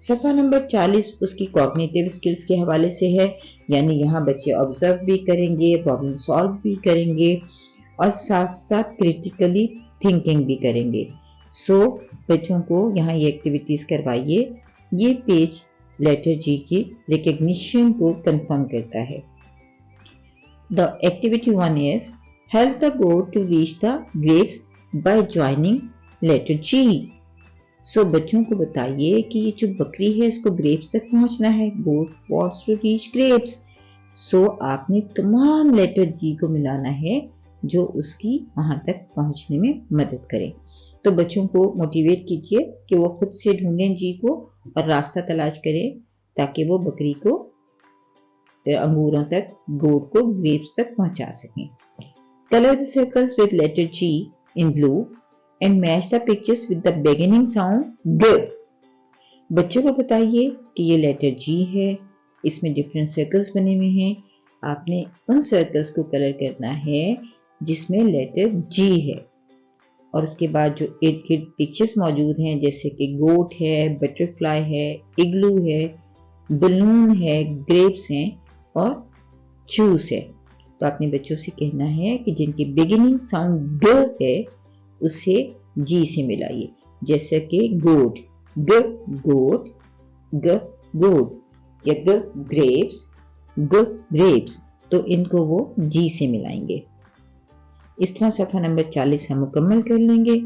सफ़ा नंबर 40 उसकी cognitive skills के हवाले से है, यानी यहाँ बच्चे ऑब्जर्व भी करेंगे, प्रॉब्लम सॉल्व भी करेंगे और साथ साथ क्रिटिकली थिंकिंग भी करेंगे। बच्चों को यहाँ ये एक्टिविटीज़ करवाइए। ये पेज लेटर जी की रिकग्निशन को कंफर्म करता है। The activity 1 is help the goat to reach the grapes by joining letter G. बच्चों को बताइए कि ये जो बकरी है इसको ग्रेप्स तक पहुंचना है। गोट वॉन्ट्स टू रीच ग्रेप्स। आपने तमाम लेटर जी को मिलाना है जो उसकी वहां तक पहुंचने में मदद करें। तो बच्चों को मोटिवेट कीजिए कि वो खुद से ढूंढें जी को और रास्ता तलाश करें ताकि वो बकरी को अंगूरों तक, गोट को ग्रेप्स तक पहुंचा सकें। Colour the circles with letter G in blue and match the pictures with the beginning sound ग। बच्चों को बताइए कि ये लेटर जी है, इसमें डिफरेंट सर्कल्स बने हुए हैं। आपने उन सर्कल्स को कलर करना है जिसमें लेटर जी है और उसके बाद जो इर्द गिर्द पिक्चर्स मौजूद हैं जैसे कि गोट है, बटरफ्लाई है, इग्लू है, बलून है, ग्रेप्स हैं और जूस है। तो अपने बच्चों से कहना है कि जिनकी बिगिनिंग साउंड ग है उसे जी से मिलाइए, जैसे कि गोट, ग गोट, ग गोट या ग ग्रेप्स, ग ग्रेप्स। तो इनको वो जी से मिलाएंगे। इस तरह सफ़ा नंबर 40 हम मुकम्मल कर लेंगे।